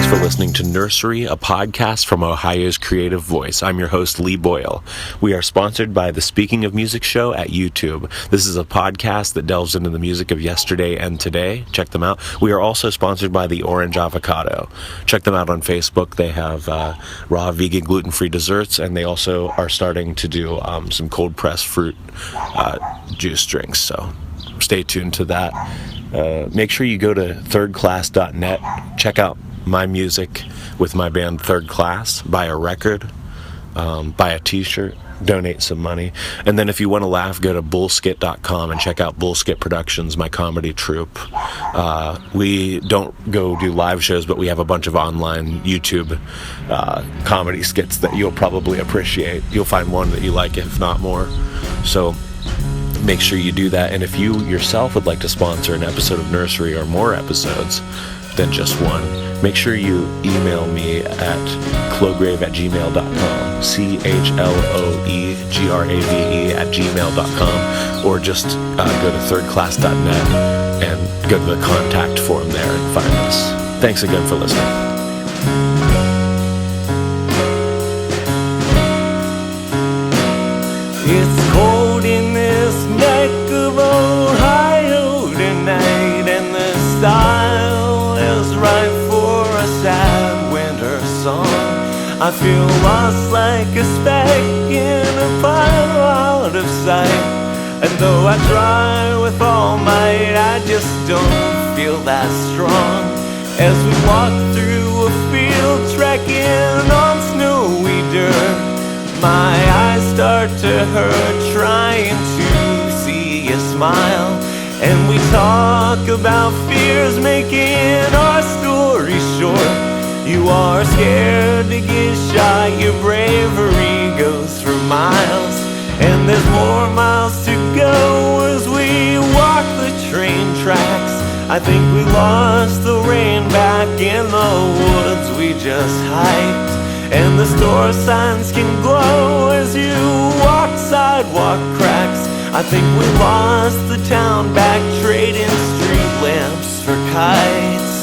Thanks for listening to Nursery, a podcast from Ohio's creative voice. I'm your host, Lee Boyle. We are sponsored by the Speaking of Music show at YouTube. This is a podcast that delves into the music of yesterday and today. Check them out. We are also sponsored by the Orange Avocado. Check them out on Facebook. They have raw, vegan, gluten-free desserts, and they also are starting to do some cold-pressed fruit juice drinks. So stay tuned to that. Make sure you go to thirdclass.net. Check out my music with my band Third Class. Buy a record, buy a t-shirt, donate some money. And then if you want to laugh, go to bullskit.com and check out Bullskit Productions, my comedy troupe. We don't go do live shows, but we have a bunch of online YouTube comedy skits that you'll probably appreciate. You'll find one that you like, if not more. So make sure you do that. And if you yourself would like to sponsor an episode of Nursery or more episodes than just one, make sure you email me at clograve@gmail.com, CHLOEGRAVE@gmail.com, or just go to thirdclass.net and go to the contact form there and find us. Thanks again for listening. It's cold in this neck of Ohio tonight, and the style is right for a sad winter song. I feel lost like a speck in a pile out of sight, and though I try with all might, I just don't feel that strong. As we walk through a field trekking on snowy dirt, my eyes start to hurt trying to see a smile. And we talk about fears making our story short. You are scared to get shot, your bravery goes for miles. And there's more miles to go as we walk the train tracks. I think we lost the rain back in the woods we just hiked. And the store signs can glow as you walk sidewalk cracks. I think we lost the town back trading street lamps for kites.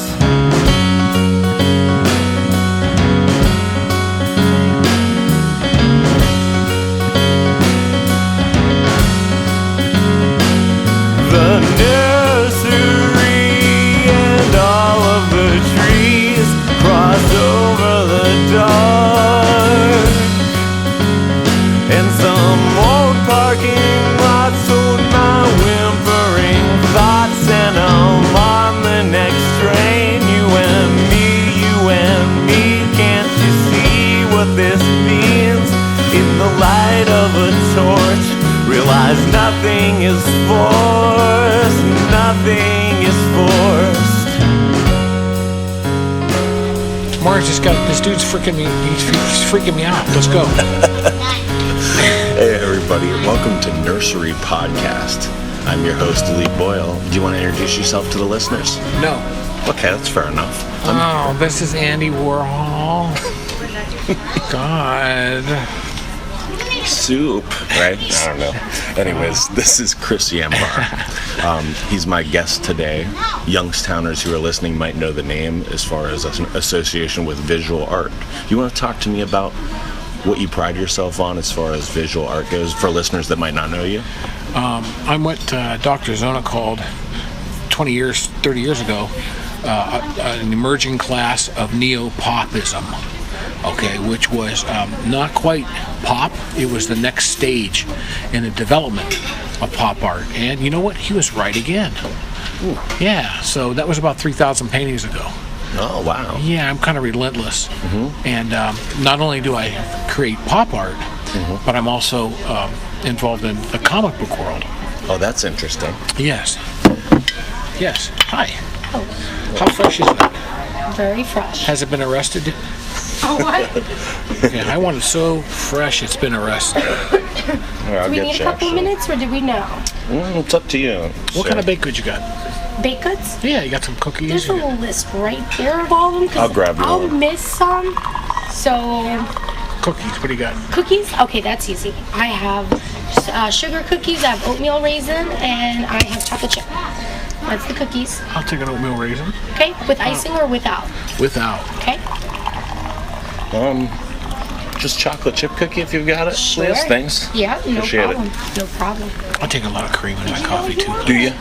The nursery and all of the trees cross over the dark, and some old parking lots hold my whimpering thoughts, and I'm on the next train. You and me, can't you see what this means? In the light of a torch, realize nothing is forced, nothing is forced. Mark's just got this dude's freaking me. He's freaking me out. Let's go. Hey everybody, welcome to Nursery Podcast. I'm your host, Lee Boyle. Do you want to introduce yourself to the listeners? No. Okay, that's fair enough. Oh, this is Andy Warhol. God. Soup, right? I don't know. Anyways, this is Chris Yambar. He's my guest today. Youngstowners who are listening might know the name as far as an association with visual art. You want to talk to me about what you pride yourself on as far as visual art goes for listeners that might not know you? I'm what Dr. Zona called 30 years ago, an emerging class of neo-popism. Okay, which was not quite pop. It was the next stage in the development of pop art. And you know what? He was right again. Ooh. Yeah, so that was about 3,000 paintings ago. Oh, wow. Yeah, I'm kind of relentless. Mm-hmm. And not only do I create pop art, but I'm also involved in the comic book world. Oh, that's interesting. Yes. Yes. Hi. Oh. How fresh is it? Very fresh. Has it been arrested? Oh, what? Yeah, I want it so fresh it's been arrested. Do we need a couple minutes, or do we know? It's up to you. What kind of baked goods you got? Baked goods? Yeah, you got some cookies. There's a little list right there of all of them. I'll grab you I'll one. miss some. So, Cookies, what do you got? cookies? Okay, that's easy. I have sugar cookies. I have oatmeal raisin, and I have chocolate chip. That's the cookies. I'll take an oatmeal raisin. Okay, with icing or without? Without. Okay. Just chocolate chip cookie if you've got it, Sure. please. Thanks. Yeah, no Appreciate problem. it. No problem. I'll take a lot of cream in my coffee too. Do you?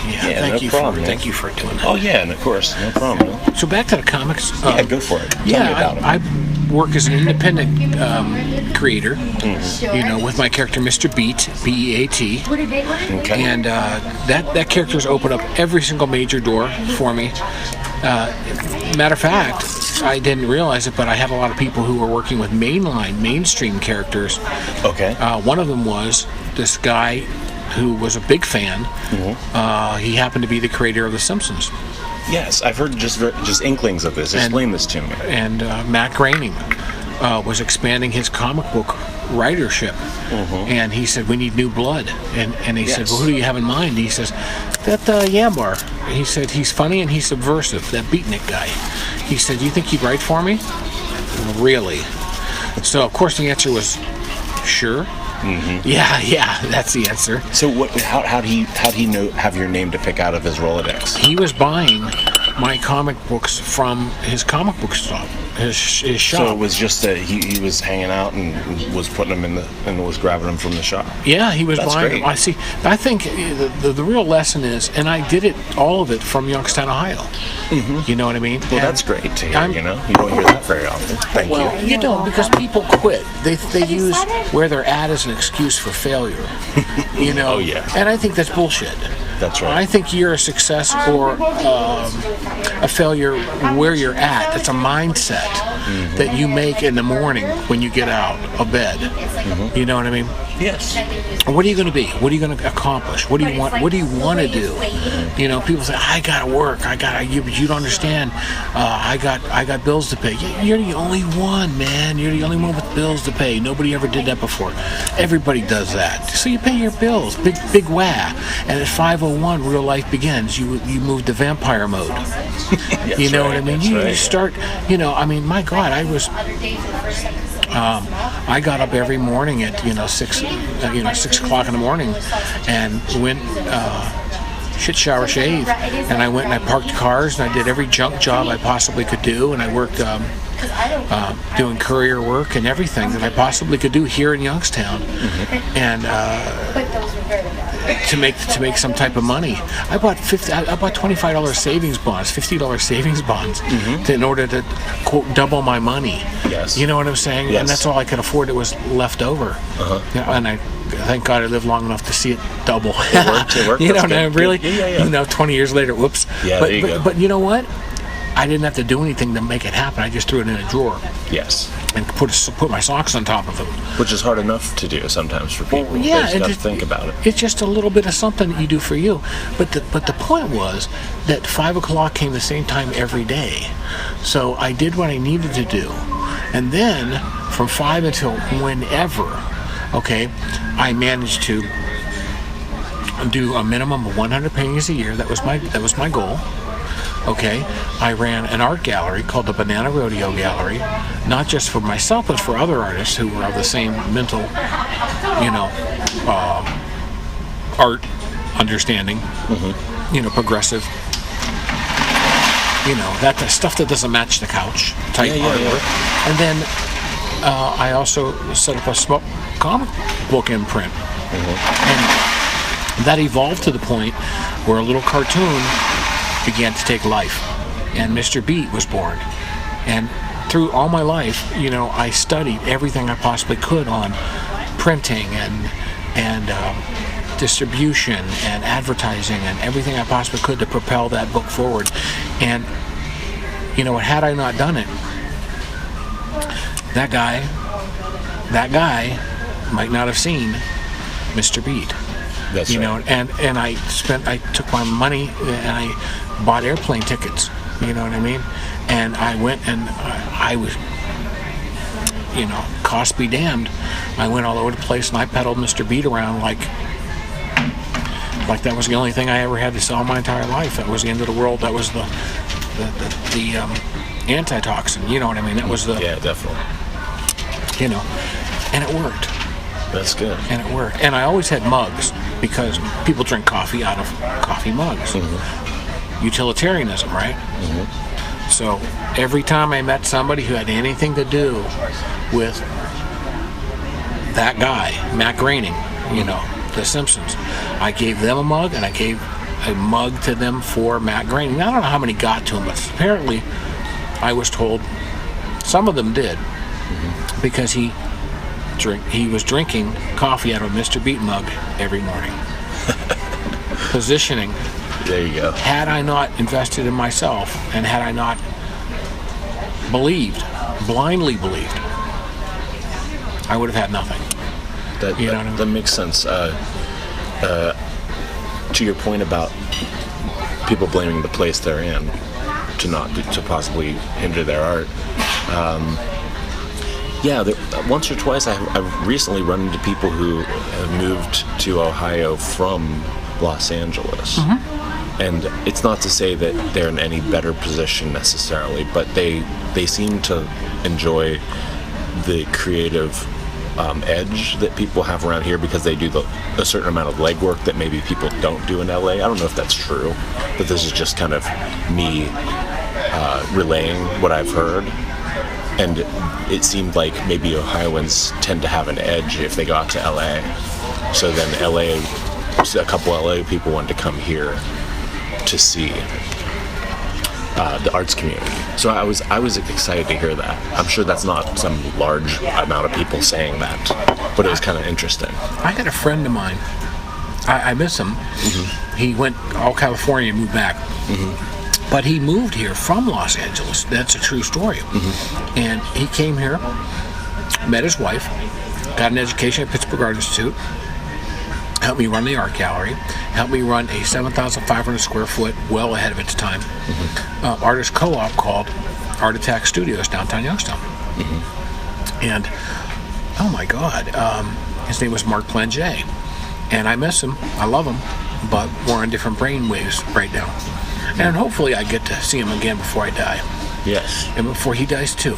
Yeah, no problem. Thank you for doing that. Oh yeah, and of course, no problem. So back to the comics. Yeah, go for it. Tell me about I them. work as an independent creator, you know, with my character Mr. Beat, B-E-A-T. Okay. And that character's opened up every single major door for me. Matter of fact, I didn't realize it, but I have a lot of people who are working with mainstream characters. Okay. One of them was this guy who was a big fan. He happened to be the creator of The Simpsons. Yes, I've heard just inklings of this. Explain this to me. And Matt Groening was expanding his comic book writership. And he said, we need new blood. And he said, well, who do you have in mind? He says, that Yambar. He said, he's funny and he's subversive, that beatnik guy. He said, do you think he'd write for me? Really? So, of course, the answer was, sure. Yeah, that's the answer. So how did he know have your name to pick out of his Rolodex? He was buying my comic books from his comic book shop, his shop. So it was just that he was hanging out and was putting them and was grabbing them from the shop. Yeah, he was That's buying great. them. I see. I think the real lesson is, and I did all of it from Youngstown, Ohio. You know what I mean? Well, And that's great to hear. You know, you don't hear that very often. Thank you. you don't, because people quit. They use where they're at as an excuse for failure. You know. Oh, yeah. And I think that's bullshit. That's right. I think you're a success or a failure where you're at. It's a mindset that you make in the morning when you get out of bed. You know what I mean? Yes. What are you going to be? What are you going to accomplish? What do you want? What do you want to do? You know, people say, "I got to work. You don't understand. I got bills to pay." You're the only one, man. You're the only one with bills to pay. Nobody ever did that before. Everybody does that. So you pay your bills. Big wah. And at 5:01, real life begins. You move to vampire mode. You know what I mean? You start. You know, I mean, my God, I got up every morning at 6 o'clock in the morning, and went shit, shower, shave, and I went and I parked cars and I did every junk job I possibly could do, and I worked doing courier work and everything that I possibly could do here in Youngstown, and to make some type of money. I bought $25 savings bonds, $50 savings bonds, in order to quote double my money. Yes. You know what I'm saying? Yes. And that's all I could afford. It was left over. You know, and I thank God I lived long enough to see it double. It worked. You know, That's good. really. Yeah. You know, 20 years later, whoops. Yeah, there you go. But you know what? I didn't have to do anything to make it happen. I just threw it in a drawer. Yes. And put my socks on top of them. Which is hard enough to do sometimes for people. Yeah, They just got to think about it. It's just a little bit of something that you do for you. But the point was that 5 o'clock came the same time every day. So I did what I needed to do. And then from 5 until whenever, okay, I managed to do a minimum of 100 paintings a year. That was my goal. Okay, I ran an art gallery called the Banana Rodeo Gallery, not just for myself, but for other artists who were of the same mental, art understanding, progressive, that stuff that doesn't match the couch type artwork. And then I also set up a small comic book imprint, and that evolved to the point where a little cartoon began to take life, and Mr. Beat was born. And through all my life, I studied everything I possibly could on printing and distribution and advertising and everything I possibly could to propel that book forward. And had I not done it, that guy might not have seen Mr. Beat. That's right. And I took my money and I bought airplane tickets, you know what I mean? And I went and I was, cost be damned, I went all over the place and I peddled Mr. Beat around like that was the only thing I ever had to sell my entire life. That was the end of the world. That was the antitoxin, you know what I mean? That was the... Yeah, definitely. And it worked. That's good. And it worked. And I always had mugs because people drink coffee out of coffee mugs. Utilitarianism, right? So every time I met somebody who had anything to do with that guy, Matt Groening, The Simpsons, I gave them a mug, and I gave a mug to them for Matt Groening. I don't know how many got to him, but apparently I was told some of them did, because he was drinking coffee out of a Mr. Beat mug every morning. Positioning. There you go. Had I not invested in myself, and had I not blindly believed, I would have had nothing. That makes sense. To your point about people blaming the place they're in to possibly hinder their art. Once or twice I've recently run into people who have moved to Ohio from Los Angeles. And it's not to say that they're in any better position necessarily, but they seem to enjoy the creative edge that people have around here because they do a certain amount of legwork that maybe people don't do in LA. I don't know if that's true, but this is just kind of me relaying what I've heard. And it seemed like maybe Ohioans tend to have an edge if they go out to LA. So then a couple LA people wanted to come here to see the arts community. So I was excited to hear that. I'm sure that's not some large amount of people saying that, but it was kind of interesting. I had a friend of mine. I miss him. He went all California and moved back. But he moved here from Los Angeles. That's a true story. And he came here, met his wife, got an education at Pittsburgh Art Institute, helped me run the art gallery, helped me run a 7,500 square foot, well ahead of its time, artist co-op called Art Attack Studios, downtown Youngstown. And, oh my God, his name was Mark Planget. And I miss him, I love him, but we're on different brain waves right now. And hopefully I get to see him again before I die. Yes. And before he dies too.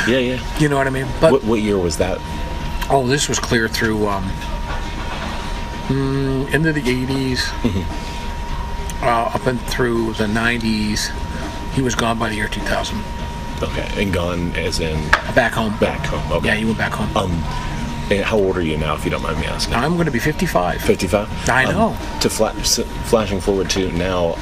Yeah. You know what I mean? But what year was that? Oh, this was clear through into the 80s, up and through the 90s. He was gone by the year 2000. Okay, and gone as in? Back home. Back home, okay. Yeah, he went back home. And how old are you now, if you don't mind me asking? I'm going to be 55. 55? I know. Flashing forward to now,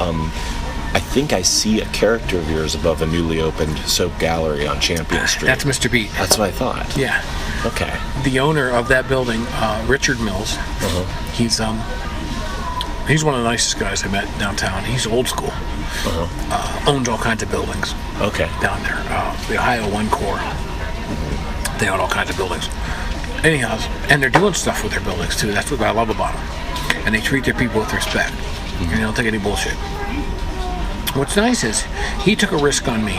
I think I see a character of yours above a newly opened soap gallery on Champion Street. That's Mr. Beat. That's what I thought. Yeah. Okay. The owner of that building, Richard Mills, he's one of the nicest guys I met downtown. He's old school. Owns all kinds of buildings. Okay. Down there. The Ohio One Corps. They own all kinds of buildings. Anyhow, and they're doing stuff with their buildings too. That's what I love about them. And they treat their people with respect. And they don't take any bullshit. What's nice is he took a risk on me.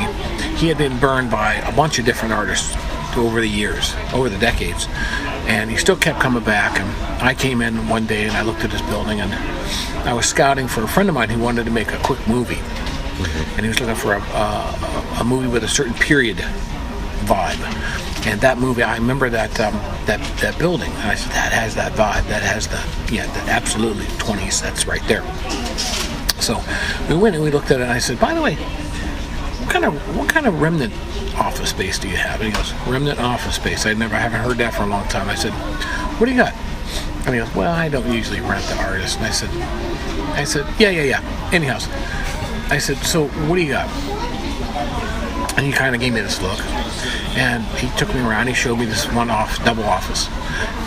He had been burned by a bunch of different artists over the years, over the decades, and he still kept coming back. And I came in one day and I looked at his building, and I was scouting for a friend of mine who wanted to make a quick movie, and he was looking for a movie with a certain period vibe. And that movie, I remember that building. And I said, that has that vibe. That has absolutely 20s. That's right there. So we went and we looked at it, and I said, by the way, what kind of remnant office space do you have? And he goes, remnant office space. I haven't heard that for a long time. I said, what do you got? And he goes, well, I don't usually rent to artists. And I said, yeah. Anyhow, I said, so what do you got? And he kind of gave me this look. And he took me around, he showed me this double office.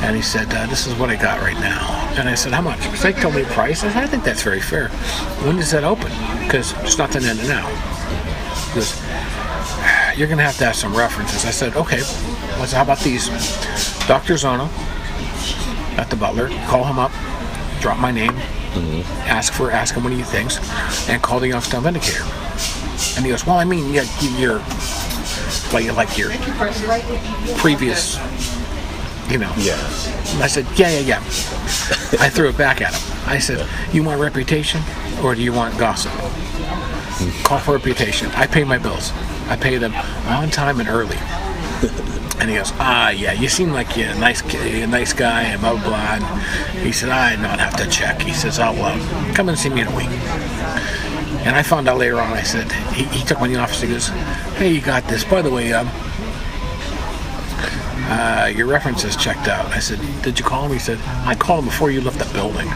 And he said, this is what I got right now. And I said, how much? So he told me the price. I said, I think that's very fair. When does that open? Because there's nothing in it now. He goes, you're going to have some references. I said, okay. I said, how about these? Dr. Zono at the Butler. Call him up, drop my name, ask him what he thinks, and call the Youngstown Vindicator. And he goes, well, I mean, you're like your previous, Yeah. And I said, yeah. I threw it back at him. I said, you want reputation or do you want gossip? Call for reputation. I pay my bills. I pay them on time and early. And he goes, yeah, you seem like you're a nice guy, and blah, blah, blah. And he said, I don't have to check. He says, I'll come and see me in a week. And I found out later on, I said, he took me in the office, he goes, hey, you got this. By the way, your references checked out. I said, did you call him? He said, I called him before you left the building.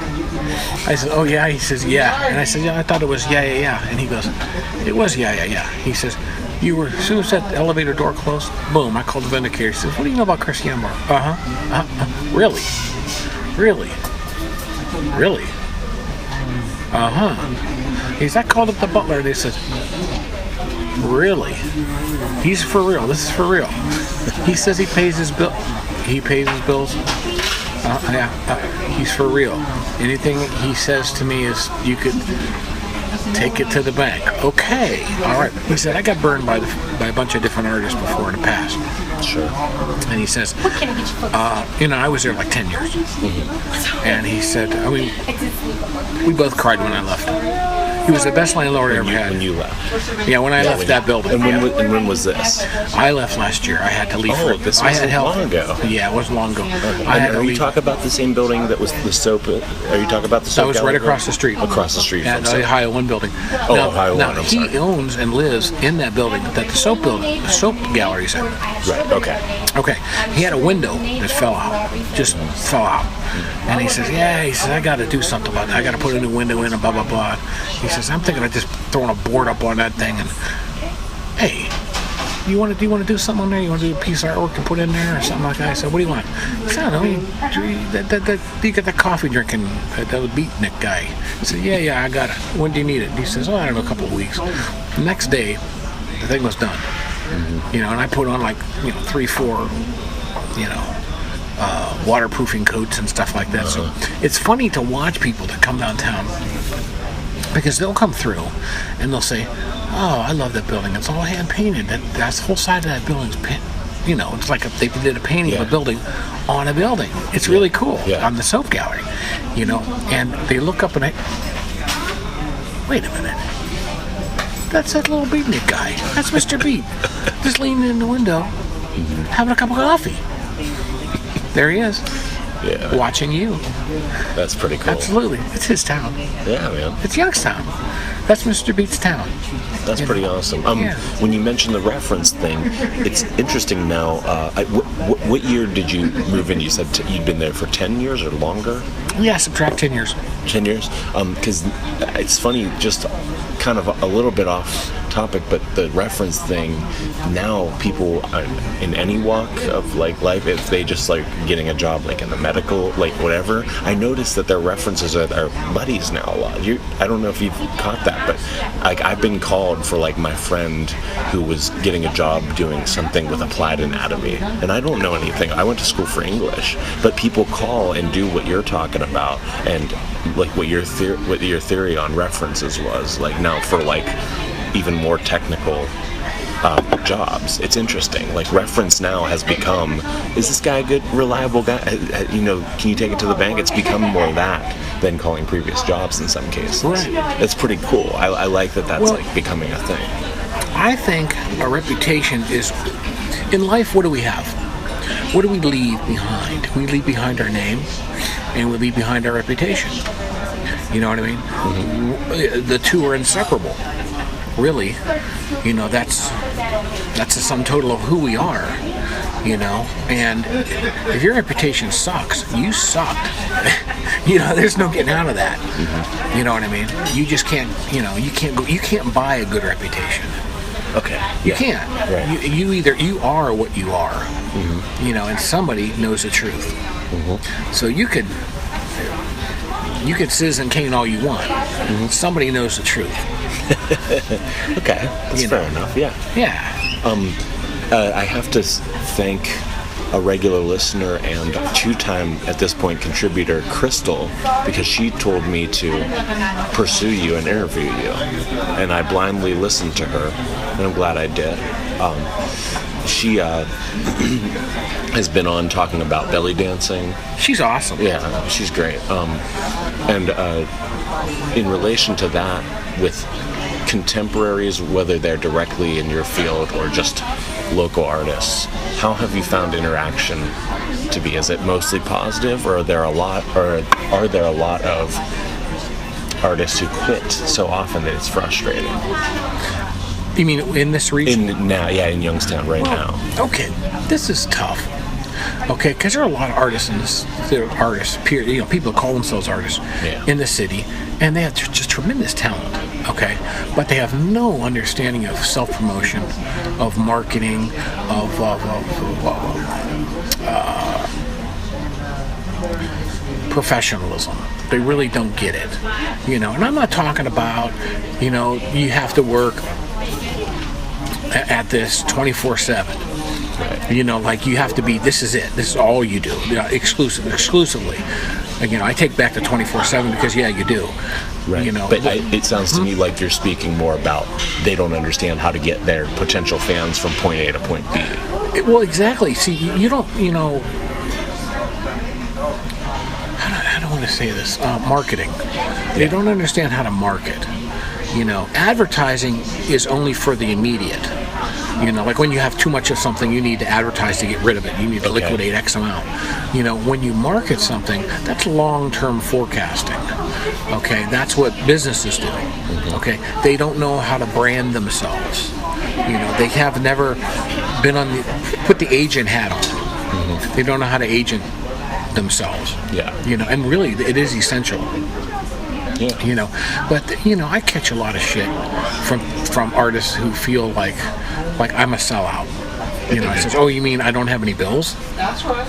I said, oh, yeah? He says, yeah. And I said, yeah, I thought it was yeah. And he goes, it was yeah. He says, as soon as that elevator door closed, boom, I called the vindicator. He says, what do you know about Chris Yambar? Really? He says, I called up the butler, and he says, really? He's for real. This is for real. He says he pays his bill. He pays his bills. He's for real. Anything he says to me is, you could take it to the bank. Okay. All right. He said, I got burned by a bunch of different artists before in the past. Sure. And he says, I was there like 10 years. Mm-hmm. And he said, we both cried when I left. He was the best landlord I ever had. When you left? Yeah, when I left that building. And when was this? I left last year. I had to leave. This was long ago. Yeah, it was long ago. Are you talking about the same building that was the soap? Are you talking about the soap? That was right across the street. Across the street from the Ohio 1 building. Ohio 1. I'm sorry. He owns and lives in that building that the soap gallery's in. Right. Okay. He had a window that fell out. Just fell out. And he says, I got to do something about that. I got to put a new window in and blah, blah, blah. He says, I'm thinking of just throwing a board up on that thing and, hey, do you want to do something on there? You want to do a piece of artwork to put in there or something like that? I said, what do you want? He said, I don't know. You got the coffee drinking, that beatnik guy. I said, yeah, I got it. When do you need it? He says, I don't know, a couple of weeks. The next day, the thing was done. Mm-hmm. And I put on 3-4, waterproofing coats and stuff like that. So it's funny to watch people that come downtown, because they'll come through and they'll say, oh, I love that building. It's all hand painted. That whole side of that building's it's like they did a painting of a building on a building. It's really cool on the soap gallery, and they look up and wait a minute. That's that little beatnik guy. That's Mr. Beat. Just leaning in the window, having a cup of coffee. There he is. Yeah. Watching you. That's pretty cool. Absolutely. It's his town. Yeah, man. It's Youngstown. That's Mr. Beat's town. That's pretty awesome. When you mentioned the reference thing, it's interesting now. What year did you move in? You said you'd been there for 10 years or longer? Yeah, subtract 10 years. 10 years? Because it's funny, just kind of a little bit off topic, but the reference thing, now people in any walk of life, if they just getting a job in the medical, whatever, I noticed that their references are buddies now a lot. I don't know if you've caught that, but I've been called for my friend who was getting a job doing something with applied anatomy, and I don't know anything. I went to school for English, but people call and do what you're talking about, and what your theory on references was now for even more technical jobs. It's interesting. Reference now has become, is this guy a good, reliable guy? Can you take it to the bank? It's become more that than calling previous jobs in some cases. Right. It's pretty cool. I like that's becoming a thing. I think a reputation is, in life, what do we have? What do we leave behind? We leave behind our name, and we leave behind our reputation. You know what I mean? Mm-hmm. The two are inseparable. Really, that's the sum total of who we are, and if your reputation sucks, you suck. There's no getting out of that. Mm-hmm. You know what I mean? You just can't, you can't buy a good reputation. Okay. You can't. Right. You are what you are, mm-hmm. And somebody knows the truth. Mm-hmm. So you could sizz and cane all you want. Mm-hmm. Somebody knows the truth. Okay, that's fair enough. Yeah. I have to thank a regular listener and two-time, at this point, contributor, Crystal, because she told me to pursue you and interview you, and I blindly listened to her, and I'm glad I did. She has been on talking about belly dancing. She's awesome. Yeah, she's great. And in relation to that, with contemporaries, whether they're directly in your field or just local artists, how have you found interaction to be? Is it mostly positive, or are there a lot of artists who quit so often that it's frustrating? You mean in this region? In Youngstown now. Okay, this is tough. Okay, because there are a lot of artists in this. There are artists, period. People call themselves artists in the city, and they have just tremendous talent. Okay, but they have no understanding of self-promotion, of marketing, of professionalism. They really don't get it. And I'm not talking about, you have to work at this 24/7. Like you have to be, this is it. This is all you do, exclusively. Again, I take back the 24/7 because, you do. Right. But it sounds to me like you're speaking more about they don't understand how to get their potential fans from point A to point B. Well, exactly. See, you don't, I don't want to say this, marketing. They don't understand how to market. Advertising is only for the immediate. Like when you have too much of something, you need to advertise to get rid of it. You need to liquidate X amount. When you market something, that's long-term forecasting. Okay, that's what businesses do. Okay, they don't know how to brand themselves. They have never been put the agent hat on. They don't know how to agent themselves. And really, it is essential. But I catch a lot of shit from artists who feel like I'm a sellout. I says, oh, you mean I don't have any bills?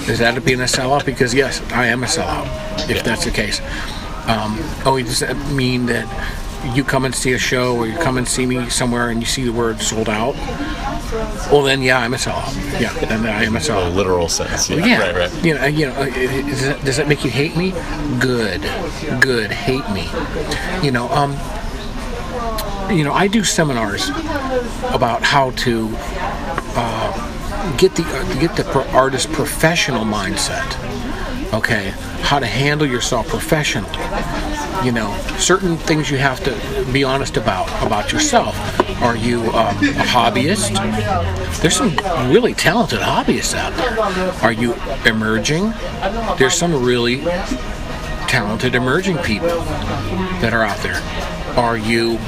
Is that being a sellout? Because yes, I am a sellout, if that's the case. Does that mean that you come and see a show or you come and see me somewhere and you see the word sold out? Well, then, I'm a sellout. Then I am a sellout. In a literal sense. Right. Does that make you hate me? Good. Hate me. I do seminars about how to get the artist professional mindset. Okay, how to handle yourself professionally. Certain things you have to be honest about yourself. Are you a hobbyist? There's some really talented hobbyists out there. Are you emerging? There's some really talented emerging people that are out there. Are you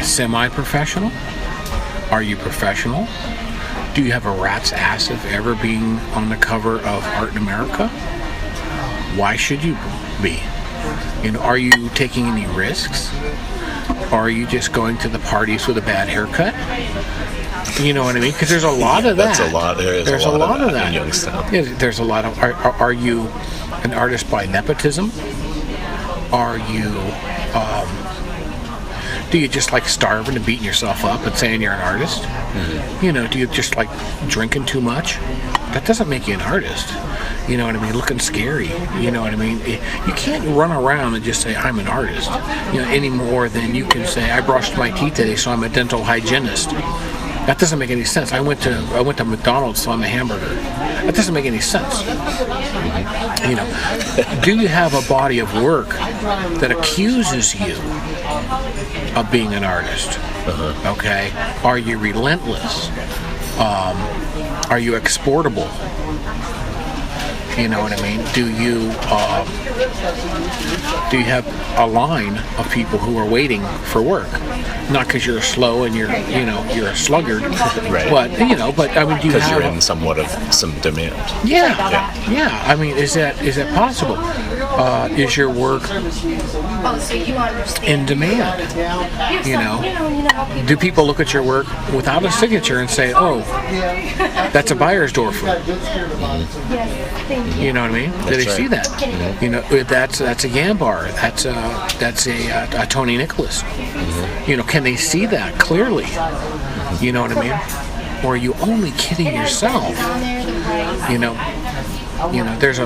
semi-professional? Are you professional? Do you have a rat's ass of ever being on the cover of Art in America? Why should you be? Are you taking any risks? Or are you just going to the parties with a bad haircut? You know what I mean? Because there's a lot of that. There's a lot of that in Youngstown. There's a lot of. Are you an artist by nepotism? Are you? Do you just like starving and beating yourself up and saying you're an artist? Do you just like drinking too much? That doesn't make you an artist. You know what I mean? Looking scary. You know what I mean? You can't run around and just say I'm an artist. Any more than you can say I brushed my teeth today, so I'm a dental hygienist. That doesn't make any sense. I went to McDonald's, so I'm a hamburger. That doesn't make any sense. Do you have a body of work that accuses you of being an artist? Okay. Are you relentless? Are you exportable? You know what I mean? Do you have a line of people who are waiting for work? Not because you're slow and you're a sluggard, right? But I mean, do you have? Because you're in somewhat of some demand. Yeah. I mean, is that possible? Is your work in demand? Do people look at your work without a signature and say, "Oh, that's a buyer's door for it"? You know what I mean? Do they see that? That's a Yambar. That's a Tony Nicholas. Can they see that clearly? You know what I mean? Or are you only kidding yourself? There's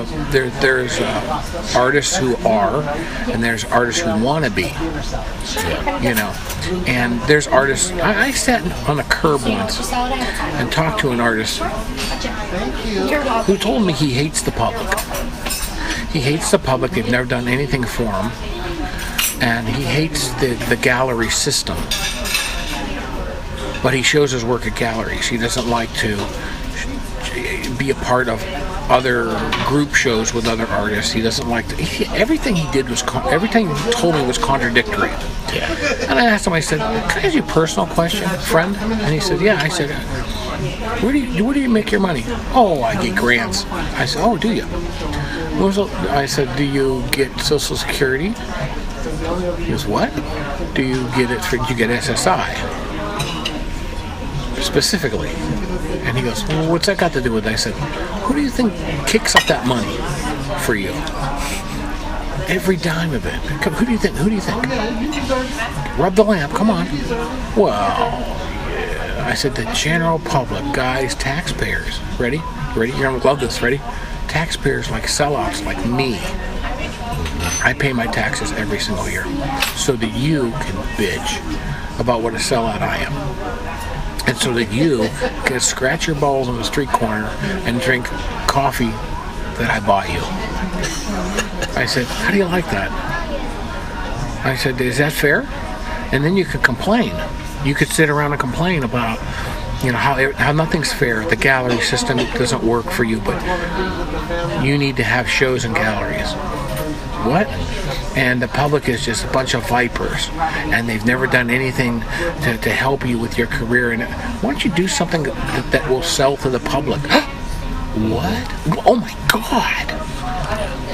artists who are, and there's artists who want to be. And there's artists. I sat on a curb once and talked to an artist who told me he hates the public. He hates the public. They've never done anything for him. and he hates the gallery system. But he shows his work at galleries. He doesn't like to be a part of other group shows with other artists. He doesn't like to. Everything he did was everything he told me was contradictory. Yeah. And I asked him. I said, "Can I ask you a personal question, friend?" And he said, "Yeah." I said, "Where do you make your money?" "Oh, I get grants." I said, "Oh, do you?" I said, "Do you get Social Security?" He goes, "What? Do you get it? You get SSI specifically?" And he goes, "Well, what's that got to do with it?" I said, "Who do you think kicks up that money for you? Every dime of it. Who do you think? Rub the lamp. Come on." "Well, yeah." I said, "The general public, guys, taxpayers. Ready? You're gonna love this. Ready? Taxpayers like sellouts like me. I pay my taxes every single year so that you can bitch about what a sellout I am. And so that you can scratch your balls on the street corner and drink coffee that I bought you." I said, "How do you like that?" I said, "Is that fair?" And then you could complain. You could sit around and complain about, how nothing's fair. The gallery system doesn't work for you, but you need to have shows in galleries. What? And the public is just a bunch of vipers, and they've never done anything to help you with your career. And why don't you do something that will sell to the public? What? Oh my God!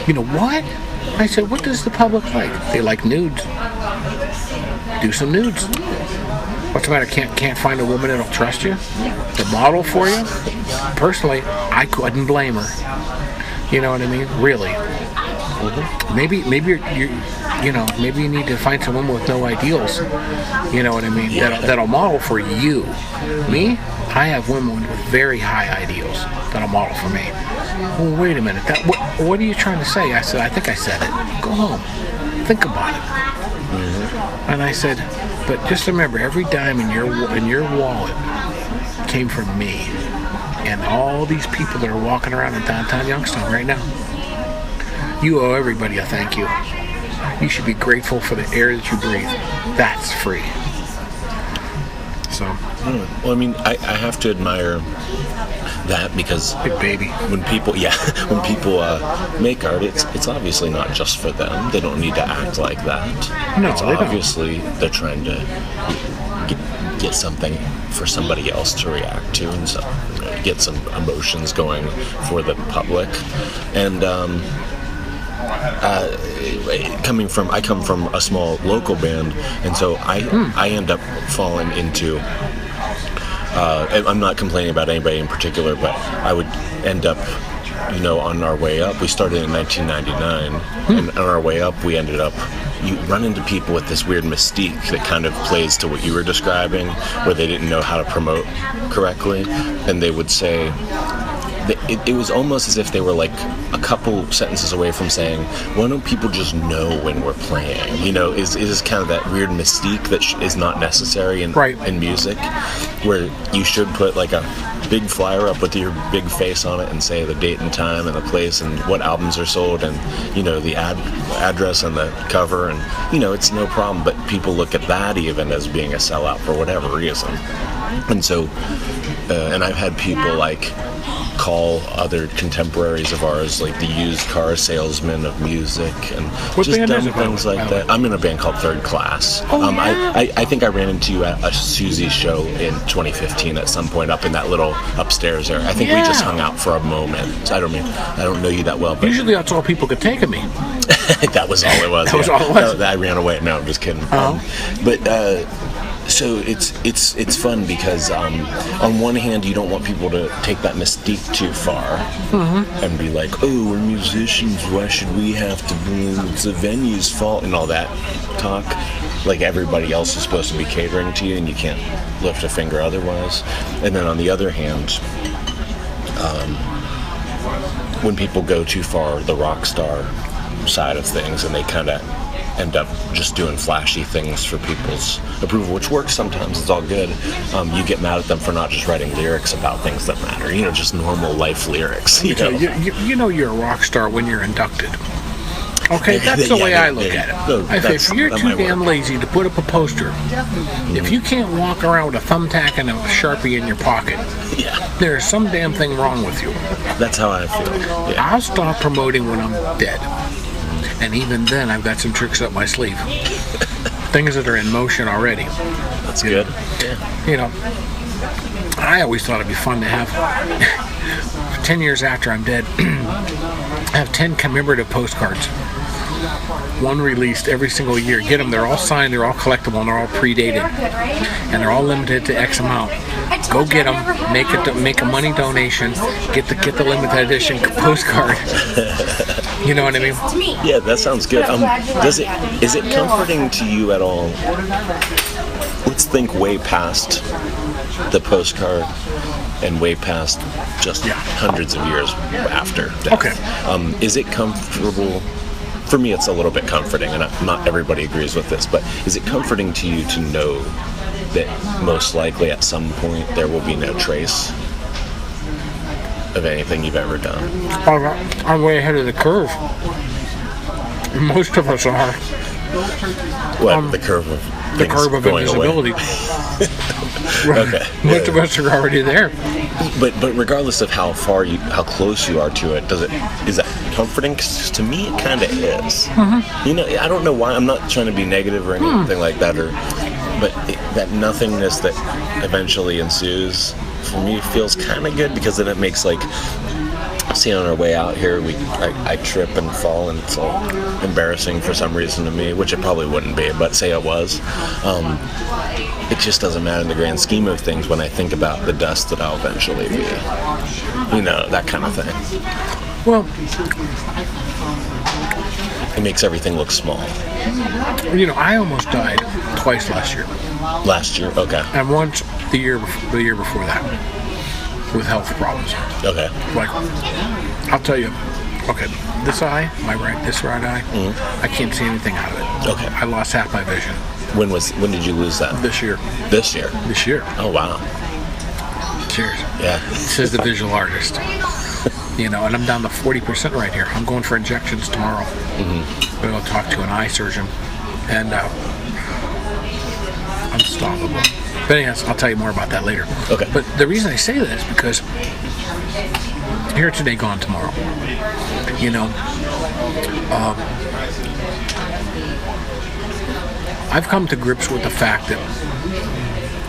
You know what? I said, "What does the public like?" "They like nudes." "Do some nudes." "What's the matter? Can't find a woman that'll trust you to model for you?" Personally, I couldn't blame her. You know what I mean? Really. Maybe you're maybe you need to find some woman with no ideals. You know what I mean? Yeah. That'll model for you. Me, I have women with very high ideals that'll model for me. Well, wait a minute. What are you trying to say? I said, "I think I said it. Go home. Think about it." Mm-hmm. And I said, "But just remember, every dime in your wallet came from me, and all these people that are walking around in downtown Youngstown right now. You owe everybody a thank you. You should be grateful for the air that you breathe. That's free." So, Well, I mean, I have to admire that because big baby. when people make art, it's obviously not just for them. They don't need to act like that. No, it's they don't. obviously they're trying to get something for somebody else to react to and so, get some emotions going for the public. And I come from a small local band, and so I end up falling into. I'm not complaining about anybody in particular, but I would end up, on our way up. We started in 1999, and on our way up, we ended up. You run into people with this weird mystique that kind of plays to what you were describing, where they didn't know how to promote correctly, and they would say. It was almost as if they were like a couple sentences away from saying, "Why don't people just know when we're playing?" Is kind of that weird mystique that is not necessary in music, where you should put like a big flyer up with your big face on it and say the date and time and the place and what albums are sold and the address and the cover and it's no problem. But people look at that even as being a sellout for whatever reason, and so and I've had people like. Call other contemporaries of ours like the used car salesman of music and what just band dumb is it, things like that. I'm in a band called Third Class. I think I ran into you at a Susie show in 2015 at some point up in that little upstairs there. I think we just hung out for a moment. I don't know you that well, but usually that's all people could take of me. That was all it was. That was all it was. I ran away. No, I'm just kidding. So it's fun because on one hand you don't want people to take that mystique too far and be like, "Oh, we're musicians, why should we have to it's the venue's fault," and all that talk. Like everybody else is supposed to be catering to you and you can't lift a finger otherwise. And then on the other hand, when people go too far the rock star side of things and they kind of end up just doing flashy things for people's approval, which works sometimes, it's all good. You get mad at them for not just writing lyrics about things that matter, just normal life lyrics. You're a rock star when you're inducted. Okay, that's the way I look at it. No, I say, if you're that too might damn work. lazy to put up a poster, if you can't walk around with a thumbtack and a Sharpie in your pocket, Yeah, there's some damn thing wrong with you. that's how I feel. Yeah. I'll stop promoting when I'm dead. And even then, I've got some tricks up my sleeve. Things that are in motion already. That's good. Yeah. You know, I always thought it'd be fun to have, 10 years after I'm dead, have 10 commemorative postcards. One released every single year. Get them, they're all signed, they're all collectible, and they're all predated. And they're all limited to X amount. Go get them, make a money donation, get the limited edition postcard. You know what I mean? Yeah, that sounds good. Is it comforting to you at all? Let's think way past the postcard and way past just hundreds of years after death. Okay. Is it comfortable? For me, it's a little bit comforting, and not everybody agrees with this, but is it comforting to you to know that most likely at some point there will be no trace of anything you've ever done? I'm way ahead of the curve. Most of us are. What, the curve of The things curve of going away? invisibility. Okay. Most of us are already there. But regardless of how close you are to it, is that comforting? 'Cause to me, it kind of is. Mm-hmm. You know, I don't know why. I'm not trying to be negative or anything like that, but that nothingness that eventually ensues for me feels kind of good, because then it makes, like, see, on our way out here, I trip and fall, and it's all embarrassing for some reason to me, which it probably wouldn't be, but say it was. It just doesn't matter in the grand scheme of things when I think about the dust that I'll eventually be. You know, that kind of thing. Well, It makes everything look small. you know, I almost died twice last year, Last year, okay. and once the year before that, with health problems. Okay. Like, I'll tell you, okay, this eye, this right eye, I can't see anything out of it. Okay. I lost half my vision When did you lose that? this year. This year. Oh, wow. Cheers. Yeah. Says the visual artist. You know, and I'm down to 40% right here. I'm going for injections tomorrow. I'm going to talk to an eye surgeon, and unstoppable. But anyways, I'll tell you more about that later. Okay. But the reason I say that is because here today, gone tomorrow. You know, I've come to grips with the fact that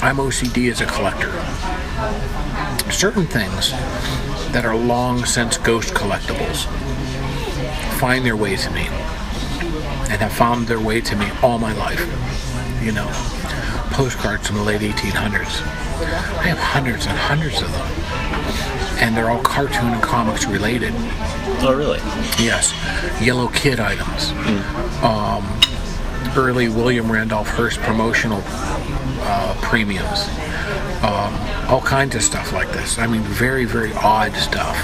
I'm OCD as a collector. Certain things that are long since ghost collectibles find their way to me, and have found their way to me all my life. You know, postcards from the late 1800s. I have hundreds and hundreds of them, and they're all cartoon and comics related. Oh, really? Yes, Yellow Kid items, early William Randolph Hearst promotional premiums, all kinds of stuff like this. I mean, very, very odd stuff.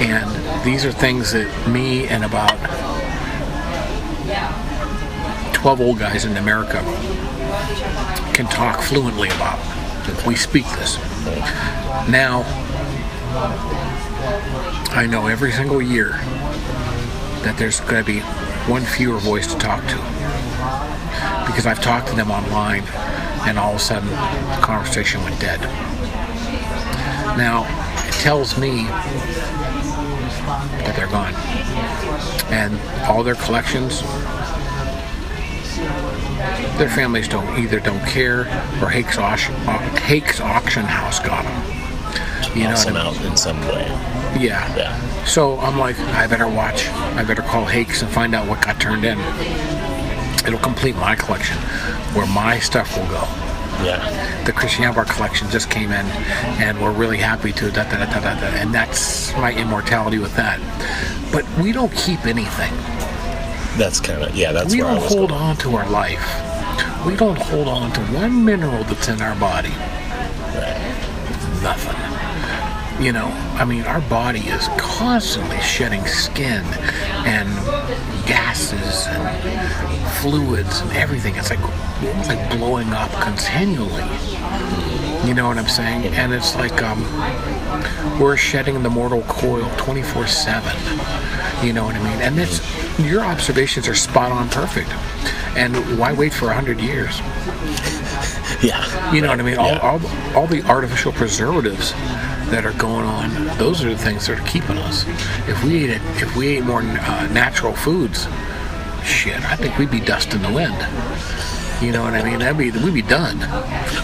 And these are things that me and about 12 old guys in America can talk fluently about. We speak this. Now, I know every single year that there's going to be one fewer voice to talk to, because I've talked to them online, and all of a sudden the conversation went dead. Now, it tells me that they're gone, and all their collections, their families don't care, or Hake's auction house got them. You know what I mean? Out in some way. Yeah. So I'm like, I better call Hake's and find out what got turned in. It'll complete my collection, where my stuff will go. Yeah. The Chris Yambar collection just came in, and we're really happy to and that's my immortality with that. But we don't keep anything. That's kind of, that's We where I don't was hold going. on to our life. We don't hold on to one mineral that's in our body. Right. Nothing. You know, I mean, our body is constantly shedding skin and gases and fluids and everything. It's like blowing up continually. You know what I'm saying? And it's like we're shedding the mortal coil 24/7. You know what I mean? And Your observations are spot on perfect. And why wait for 100 years? Yeah. You know what I mean? Yeah. All the artificial preservatives that are going on, those are the things that are keeping us. If we ate more natural foods, shit, I think we'd be dust in the wind. You know what I mean? We'd be done.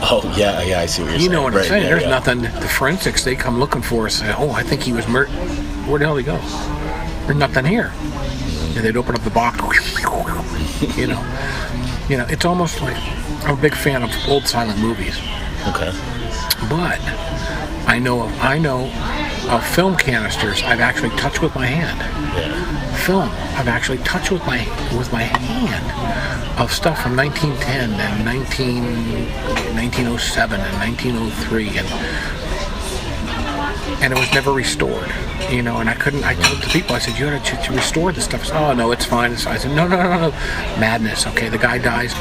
Oh, yeah, I see what you're saying. You know what I'm saying? Yeah, There's yeah. nothing. The forensics, they come looking for us and say, oh, I think he was murdered. Where the hell did he go? There's nothing here. And they'd open up the box. You know, it's almost like I'm a big fan of old silent movies. Okay. But I know of film canisters I've actually touched with my hand. Yeah. Film I've actually touched with my hand of stuff from 1910 and 1907 and 1903 and it was never restored. You know, and I told the people, I said, you had to restore this stuff. I said, oh no, it's fine. I said, no. Madness. Okay, the guy dies.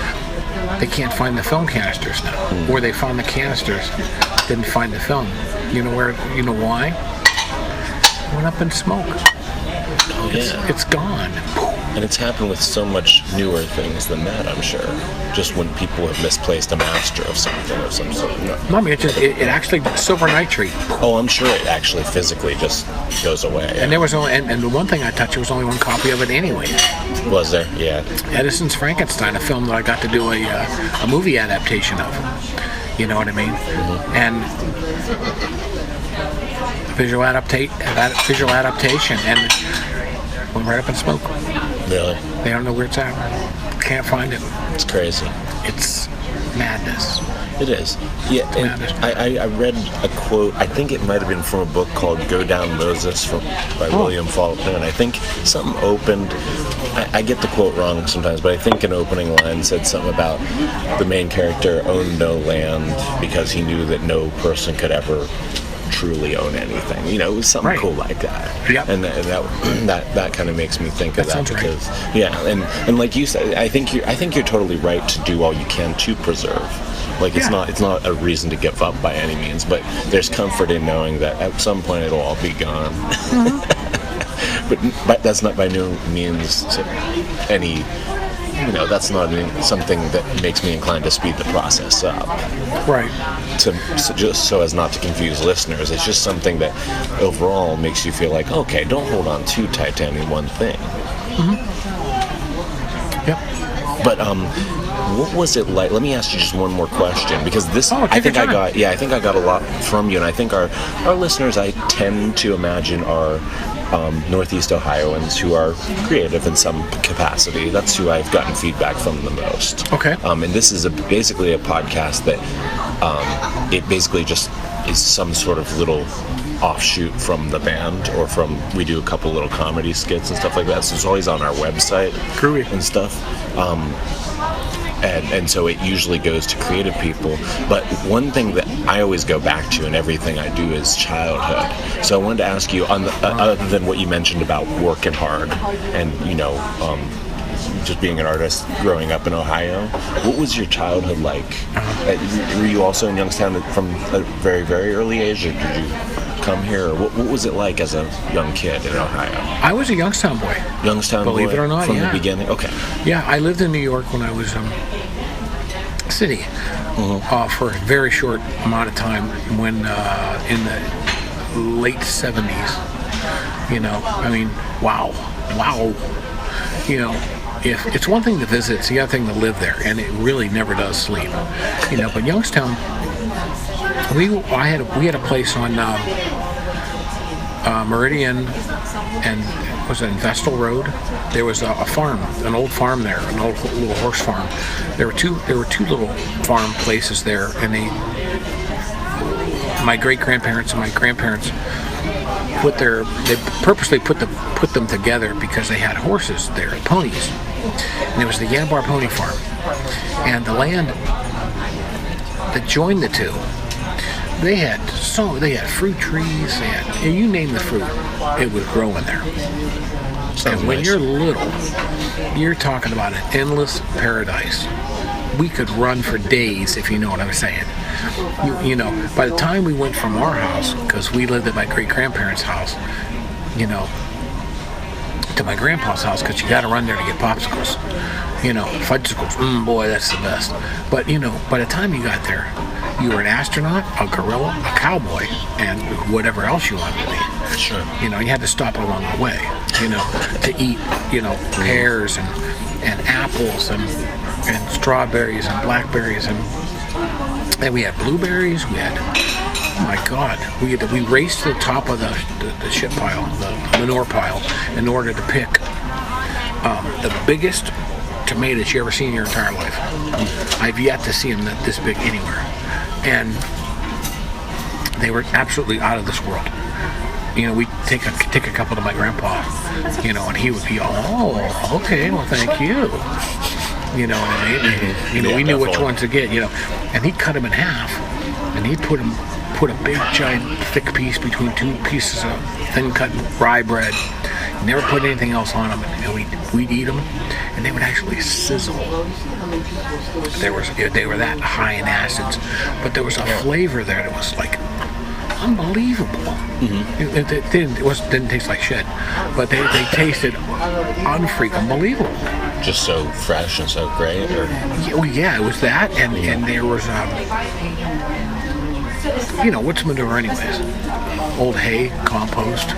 They can't find the film canisters now. Or they found the canisters, didn't find the film. You know why? It went up in smoke. Oh, yeah. It's gone. And it's happened with so much newer things than that, I'm sure. Just when people have misplaced a master of something of some sort. No, I mean, it actually, silver nitrate. Oh, I'm sure it actually physically just goes away. Yeah. And there was only, and the one thing I touched, there was only one copy of it anyway. Was there? Yeah. Edison's Frankenstein, a film that I got to do a movie adaptation of. You know what I mean? Mm-hmm. And visual adaptation, and went right up in smoke. Really? They don't know where it's at. Can't find it. It's crazy. It's madness. It is. Yeah, and I read a quote, I think it might have been from a book called Go Down Moses by William Faulkner, and I think something opened, I get the quote wrong sometimes, but I think an opening line said something about the main character owned no land because he knew that no person could ever truly own anything. You know, it was something cool like that. Yep. And that kind of makes me think of that because right. Yeah, and like you said, I think you're totally right to do all you can to preserve. Like it's not a reason to give up by any means, but there's comfort in knowing that at some point it'll all be gone. Mm-hmm. but that's not by no means any. You know, that's not something that makes me inclined to speed the process up. Right. Just so as not to confuse listeners, it's just something that overall makes you feel like, okay, don't hold on too tight to any one thing. Mm-hmm. Yep. But what was it like? Let me ask you just one more question because this, I think I got a lot from you, and I think our listeners, I tend to imagine are Northeast Ohioans who are creative in some capacity. That's who I've gotten feedback from the most. Okay. And this is basically a podcast that it basically just is some sort of little offshoot from the band, or we do a couple little comedy skits and stuff like that. So it's always on our website and stuff. And so it usually goes to creative people. But one thing that I always go back to in everything I do is childhood. So I wanted to ask you, other than what you mentioned about working hard and, just being an artist growing up in Ohio, what was your childhood like? Were you also in Youngstown from a very, very early age, or did you come here? Or what was it like as a young kid in Ohio? I was a Youngstown boy. Believe boy, it or not, from the beginning? Okay. Yeah, I lived in New York when I was city for a very short amount of time when in the late 70s. Wow. If it's one thing to visit, it's the other thing to live there, and it really never does sleep. But Youngstown, we had a place on Meridian and was it Vestal Road? There was a farm, an old farm there, an old little horse farm. There were two little farm places there, and my great grandparents and my grandparents they purposely put them together because they had horses there, ponies, and it was the Yambar Pony Farm, and the land that joined the two. They had fruit trees, and you name the fruit, it was growing there. And when you're little, you're talking about an endless paradise. We could run for days, if you know what I'm saying. By the time we went from our house, because we lived at my great-grandparents' house, to to my grandpa's house because you got to run there to get popsicles. Fudgesicles. Boy, that's the best. But, by the time you got there, you were an astronaut, a gorilla, a cowboy, and whatever else you wanted to be. Sure. You had to stop along the way, to eat, pears and apples and strawberries and blackberries and we had blueberries. We had, oh my God, we raced to the top of the shit pile, the manure pile, in order to pick the biggest tomatoes you ever seen in your entire life. I've yet to see them this big anywhere, and they were absolutely out of this world. We'd take a couple to my grandpa, and he would be all, oh, okay, well, thank you. You know what I mean? We knew which ones to get, and he'd cut them in half, and he'd put a big, giant, thick piece between two pieces of thin-cut rye bread. He never put anything else on them, and we'd eat them, and they would actually sizzle. They were that high in acids, but there was a flavor there that was like unbelievable. It didn't taste like shit, but they tasted unfreaking believable. Just so fresh and so great? Or? Yeah, it was that, and there was, what's manure anyways? Old hay, compost,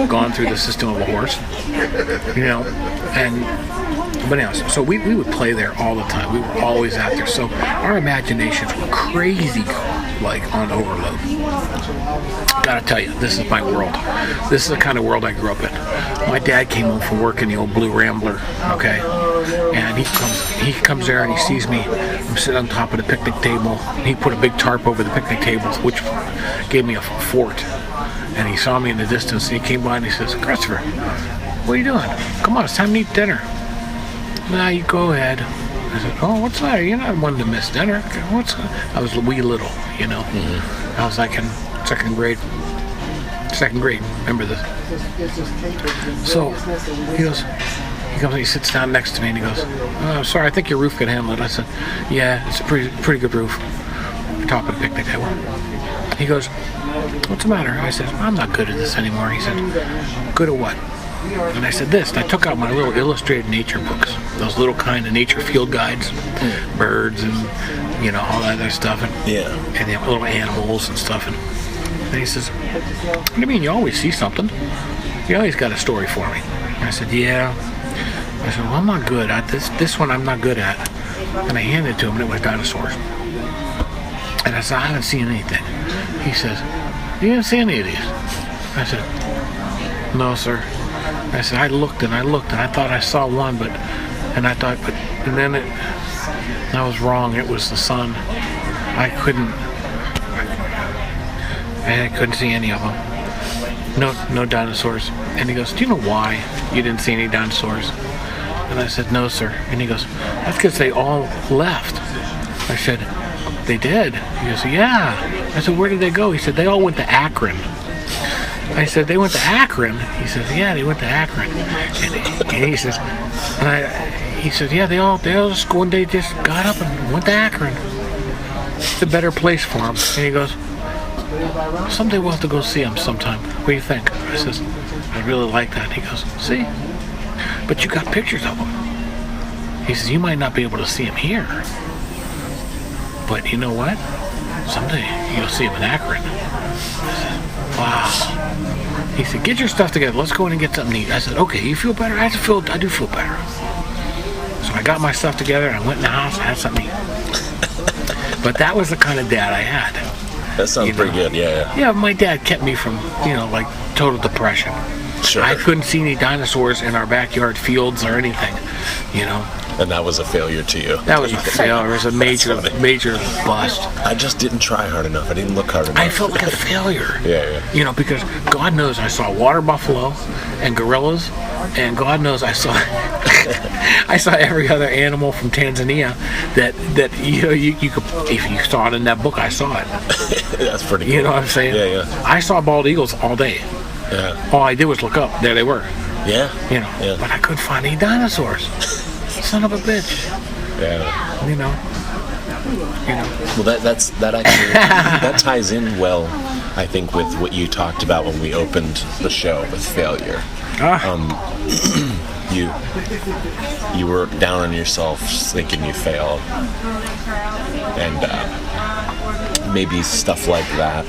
gone through the system of a horse, but anyways, so we would play there all the time. We were always out there, so our imaginations were crazy, like on overload. Gotta tell you, this is my world. This is the kind of world I grew up in. My dad came home from work in the old Blue Rambler, okay? And he comes there and he sees me. I'm sitting on top of the picnic table. He put a big tarp over the picnic table, which gave me a fort. And he saw me in the distance, and he came by and he says, Christopher, what are you doing? Come on, it's time to eat dinner. Nah, you go ahead. I said, oh, what's the matter? You're not one to miss dinner. I was wee little, I was like in second grade. Remember this? So he comes and he sits down next to me and he goes, oh, sorry, I think your roof can handle it. I said, yeah, it's a pretty good roof. Top of the picnic table. He goes, what's the matter? I said, I'm not good at this anymore. He said, good at what? And I said this, and I took out my little illustrated nature books, those little kind of nature field guides, birds and, all that other stuff, and little animals and stuff. And he says, what do you mean, you always see something? You always got a story for me. I said, yeah. I said, well, I'm not good at this. This one I'm not good at. And I handed it to him, and it was dinosaurs. And I said, I haven't seen anything. He says, you didn't see any of these? I said, no, sir. I said, I looked and I thought I saw one, and then I was wrong. It was the sun. I couldn't see any of them. No dinosaurs. And he goes, do you know why you didn't see any dinosaurs? And I said, no, sir. And he goes, that's because they all left. I said, they did? He goes, yeah. I said, where did they go? He said, they all went to Akron. I said, they went to Akron? He says, yeah, they went to Akron. And he says, yeah, they all just one day just got up and went to Akron. It's a better place for them. And he goes, someday we'll have to go see them sometime. What do you think? I says, I really like that. He goes, see? But you got pictures of them. He says, you might not be able to see them here. But you know what? Someday you'll see them in Akron. I said, wow. He said, get your stuff together. Let's go in and get something to eat. I said, okay, you feel better? I do feel better. So I got my stuff together, and I went in the house and had something to eat. But that was the kind of dad I had. That sounds pretty good, yeah. Yeah, my dad kept me from, like total depression. Sure. I couldn't see any dinosaurs in our backyard fields or anything, And that was a failure to you. That was a failure. It was a major bust. I just didn't try hard enough. I didn't look hard enough. I felt like a failure. Yeah. Because God knows I saw water buffalo and gorillas, and God knows I saw every other animal from Tanzania that you could, if you saw it in that book, I saw it. That's pretty cool. You know what I'm saying? Yeah. I saw bald eagles all day. Yeah. All I did was look up. There they were. Yeah. But I couldn't find any dinosaurs. Son of a bitch. Yeah. You know. Well, that actually that ties in well, I think, with what you talked about when we opened the show with failure. You were down on yourself, thinking you failed, and maybe stuff like that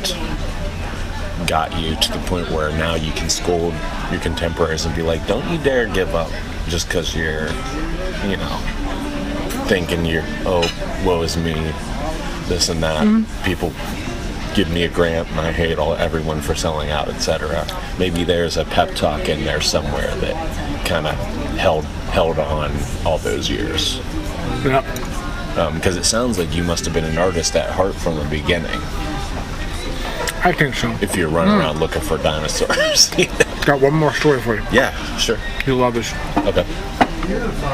got you to the point where now you can scold your contemporaries and be like, don't you dare give up just because you're, thinking woe is me, this and that. People give me a grant and I hate everyone for selling out, etc. Maybe there's a pep talk in there somewhere that kind of held on all those years. Yep. Because it sounds like you must have been an artist at heart from the beginning. I think so. If you're running around looking for dinosaurs. Got one more story for you. Yeah, sure. You'll love this. Okay.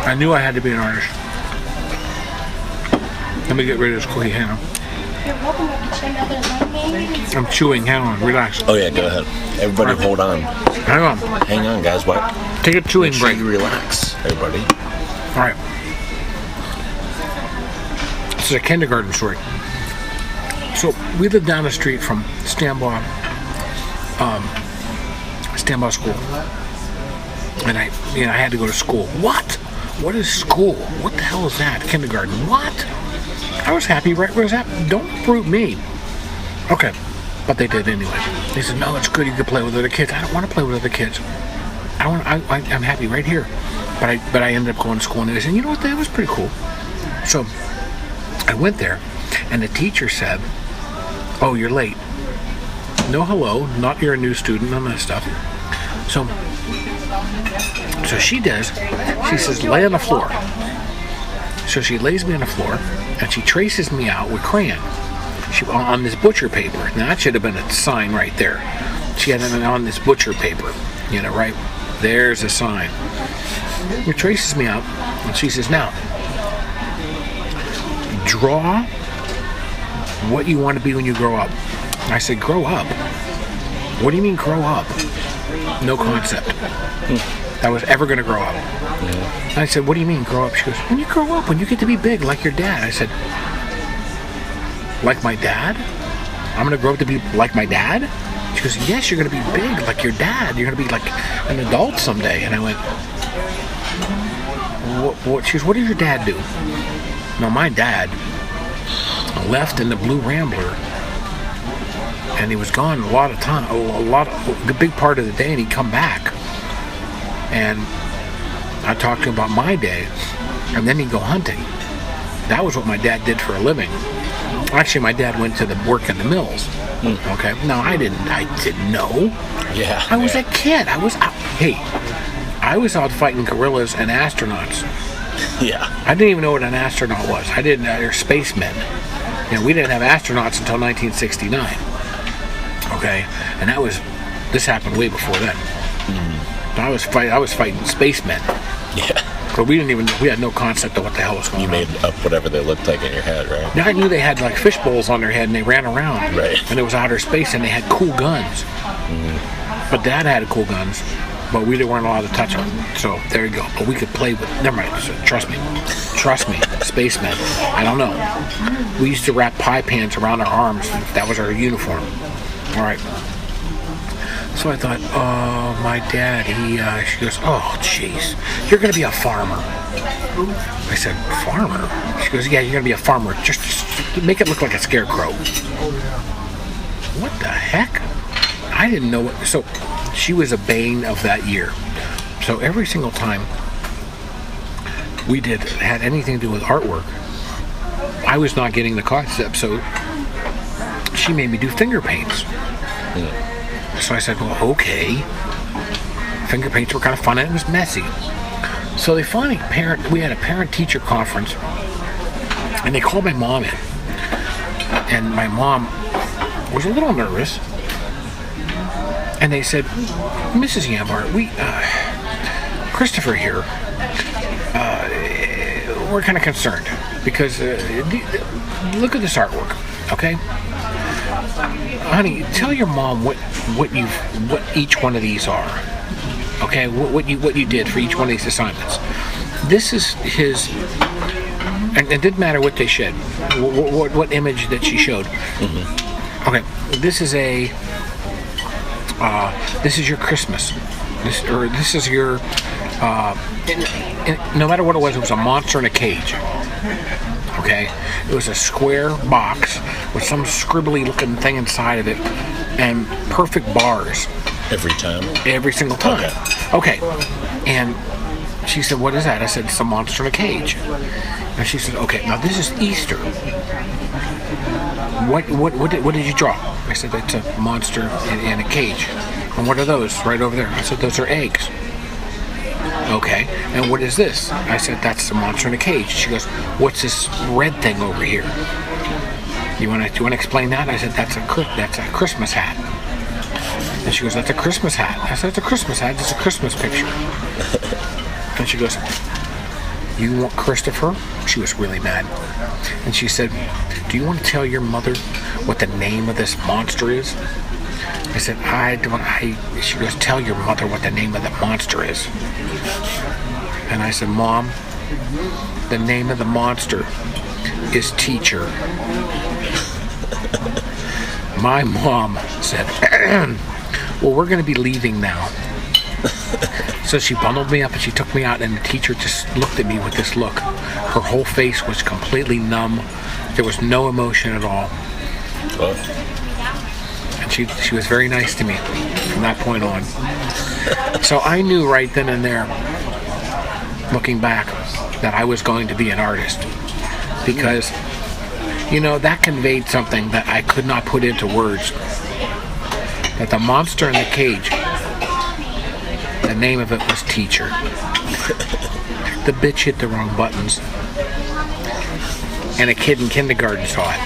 I knew I had to be an artist. Let me get rid of this cookie. Hang on. You're welcome. I'm chewing. Hang on. Relax. Oh yeah, go ahead. Everybody hold on. Hang on. Hang on, guys. What? Take a chewing Make sure break. you relax, everybody. All right. This is a kindergarten story. So we lived down the street from Stanbaugh School, and I had to go to school. What? What is school? What the hell is that? Kindergarten? What? I was happy. Right? Where's that? Don't brute me. Okay, but they did anyway. They said, no, it's good. You can play with other kids. I don't want to play with other kids. I'm happy right here. But I ended up going to school, and they said, you know what? That was pretty cool. So I went there, and the teacher said, oh, you're late. No hello, not you're a new student, none of that stuff. So she does. She says, lay on the floor. So she lays me on the floor, and she traces me out with crayon. On this butcher paper. Now that should have been a sign right there. She had it on this butcher paper. Right? There's a sign. It traces me out, and she says, now, draw what you want to be when you grow up. I said, grow up? What do you mean grow up? No concept. I was ever going to grow up. And I said, what do you mean grow up? She goes, when you grow up, when you get to be big like your dad. I said, like my dad? I'm going to grow up to be like my dad? She goes, yes, you're going to be big like your dad. You're going to be like an adult someday. And I went, what? She goes, what did your dad do? Now, my dad left in the Blue Rambler, and he was gone a big part of the day, and he'd come back. And I talked to him about my day, and then he'd go hunting. That was what my dad did for a living. Actually, my dad went to work in the mills. Okay. No, I didn't know. Yeah. I was a kid. I was out fighting gorillas and astronauts. Yeah. I didn't even know what an astronaut was. They're spacemen. We didn't have astronauts until 1969. Okay. And this happened way before then. I was fighting spacemen. Yeah. But we had no concept of what the hell was going on. You made up whatever they looked like in your head, right? Now I knew they had like fish bowls on their head and they ran around. Right. And it was outer space and they had cool guns. Mm-hmm. But Dad had cool guns, but we weren't allowed to touch them. So there you go. But we could play with. Never mind. So, trust me, spacemen. I don't know. We used to wrap pie pans around our arms. That was our uniform. All right. So I thought, oh, my dad, she goes, oh, jeez, you're going to be a farmer. I said, farmer? She goes, yeah, you're going to be a farmer. Just make it look like a scarecrow. What the heck? I didn't know what. So she was a bane of that year. So every single time we had anything to do with artwork, I was not getting the concept. So she made me do finger paints. Yeah. So I said, well, okay. Finger paints were kind of fun and it was messy. So they finally we had a parent-teacher conference and they called my mom in. And my mom was a little nervous. And they said, Mrs. Yambar, Christopher here, we're kind of concerned because look at this artwork, okay? Honey, tell your mom what each one of these are. Okay, what you did for each one of these assignments. This is his, and it didn't matter what they showed, what image that she showed. Mm-hmm. Okay, this is your Christmas. This is your. No matter what it was a monster in a cage. Okay, it was a square box with some scribbly-looking thing inside of it, and perfect bars. Every time? Every single time. Okay. And she said, "What is that?" I said, "It's a monster in a cage." And she said, "Okay, now this is Easter. What did you draw?" I said, "It's a monster in a cage." "And what are those right over there?" I said, "Those are eggs." "Okay, and what is this?" I said, "That's a monster in a cage." She goes, "What's this red thing over here?" Do you want to explain that? I said, that's a Christmas hat." And she goes, "That's a Christmas hat." I said, "It's a Christmas hat. It's a Christmas picture." And she goes, "You want Christopher?" She was really mad. And she said, "Do you want to tell your mother what the name of this monster is?" I said, She goes, "Tell your mother what the name of the monster is." And I said, "Mom, the name of the monster is Teacher." My mom said, "Well, we're going to be leaving now." So she bundled me up and she took me out, and the teacher just looked at me with this look. Her whole face was completely numb. There was no emotion at all. Oh. And she was very nice to me from that point on. So I knew right then and there, looking back, that I was going to be an artist. Because, that conveyed something that I could not put into words. That the monster in the cage, the name of it was Teacher. The bitch hit the wrong buttons. And a kid in kindergarten saw it.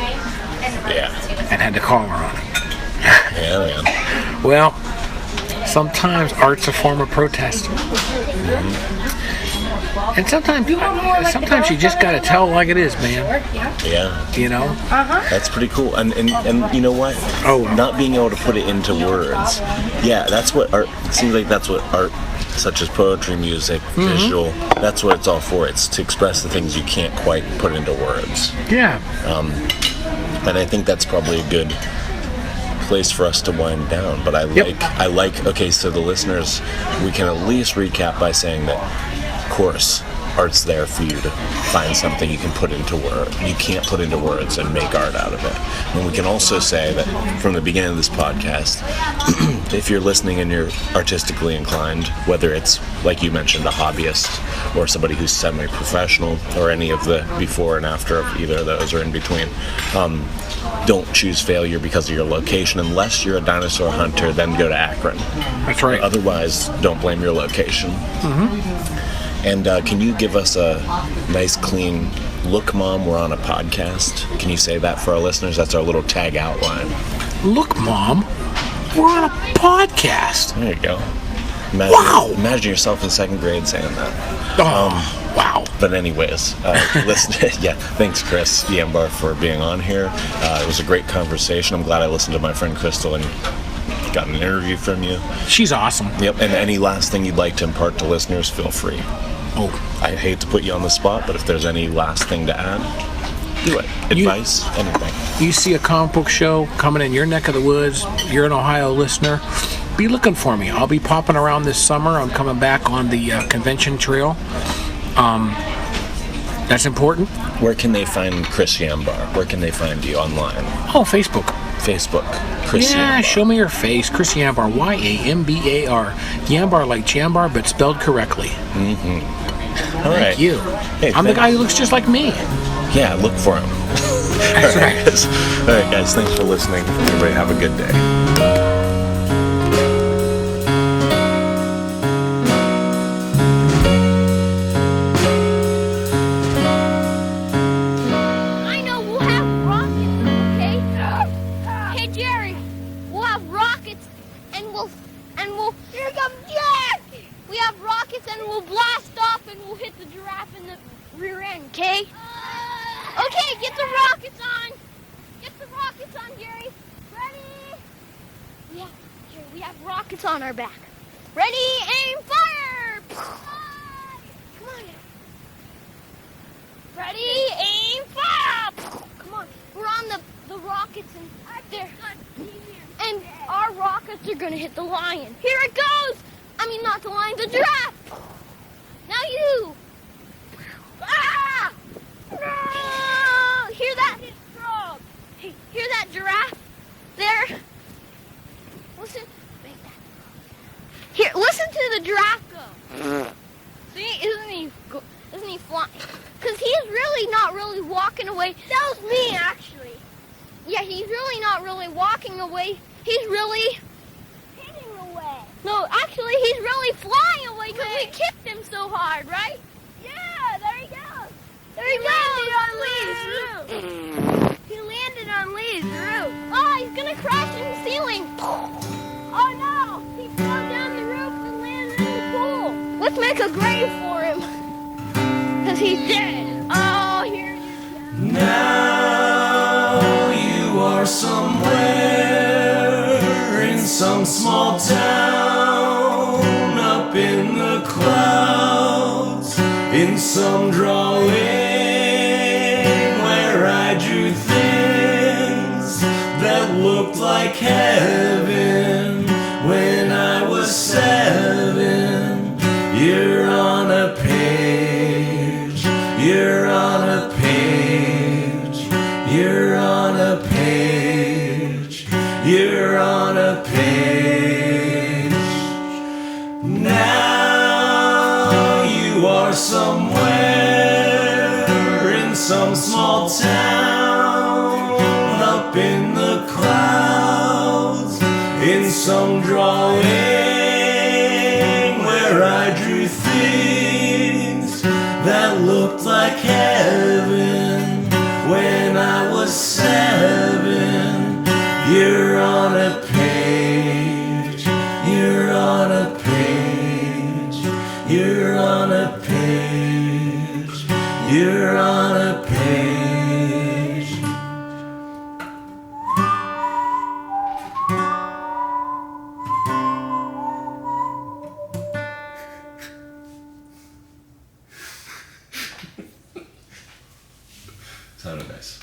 Yeah. And had to call her on it. Yeah, man. Well, sometimes art's a form of protest. And sometimes you just got to tell it like it is, man. Yeah. That's pretty cool. And you know what? Oh. Not being able to put it into words. Yeah, that's what art, it seems like that's what art, such as poetry, music, visual, that's what it's all for. It's to express the things you can't quite put into words. Yeah. And I think that's probably a good place for us to wind down. But I like, okay, so the listeners, we can at least recap by saying that, of course, art's there for you to find something you can put into words. You can't put into words and make art out of it. And we can also say that from the beginning of this podcast, if you're listening and you're artistically inclined, whether it's, like you mentioned, a hobbyist or somebody who's semi-professional or any of the before and after of either of those or in between, don't choose failure because of your location. Unless you're a dinosaur hunter, then go to Akron. That's right. Otherwise, don't blame your location. And can you give us a nice, clean, "Look, Mom, we're on a podcast"? Can you say that for our listeners? That's our little tag outline. "Look, Mom, we're on a podcast." There you go. Imagine yourself in second grade saying that. Wow. But anyways, listen. Yeah, thanks, Chris Yambar, for being on here. It was a great conversation. I'm glad I listened to my friend Crystal and got an interview from you. She's awesome. Yep. And any last thing you'd like to impart to listeners, feel free. Oh, I hate to put you on the spot, but if there's any last thing to add, do it. Advice, anything. You see a comic book show coming in your neck of the woods, you're an Ohio listener, be looking for me. I'll be popping around this summer. I'm coming back on the convention trail. That's important. Where can they find Chris Yambar? Where can they find you online? Oh, Facebook. Chris Yambar. Show me your face. Chris Yambar. Yambar. Yambar like Jambar, but spelled correctly. All right. Thank you. Hey, I'm the guy who looks just like me. Yeah, look for him. That's right. All right, guys. Thanks for listening. Everybody have a good day. And we'll blast off and we'll hit the giraffe in the rear end, okay? Okay, get the rockets on. Get the rockets on, Gary. Ready? Yeah, here, we have rockets on our back. Ready, aim, fire! Come on now. Ready, aim, fire! Come on, we're on the rockets and there. giraffes are gonna hit the lion. Here it goes! I mean, not the lion, the giraffe! Now you! Ah! No! Hear that? Hey, hear that giraffe? There. Listen. Here, listen to the giraffe go. See, isn't he flying? Because he's really not really walking away. That was me, actually. Yeah, he's really not really walking away. He's really hitting away. No, actually, he's really flying away because we kicked him so hard, right? Yeah, there he goes. There he landed on Lee's roof. He landed on Lee's roof. Oh, he's gonna crash in the ceiling. Oh no, he fell down the roof and landed in the pool. Let's make a grave for him. Because he's dead. Oh, here's your Now you are somewhere in some small town up in the clouds, in some drawing where I drew things that looked like heaven when I was 7. You're on a page, you're on a page, you're on a page, you're on a page. Now you are somewhere in some small town up in the clouds, in some drawing where I drew things that looked like heaven when I was 7. You're on a page, you're on a page, you're on a page, you're on a page. Sounded nice.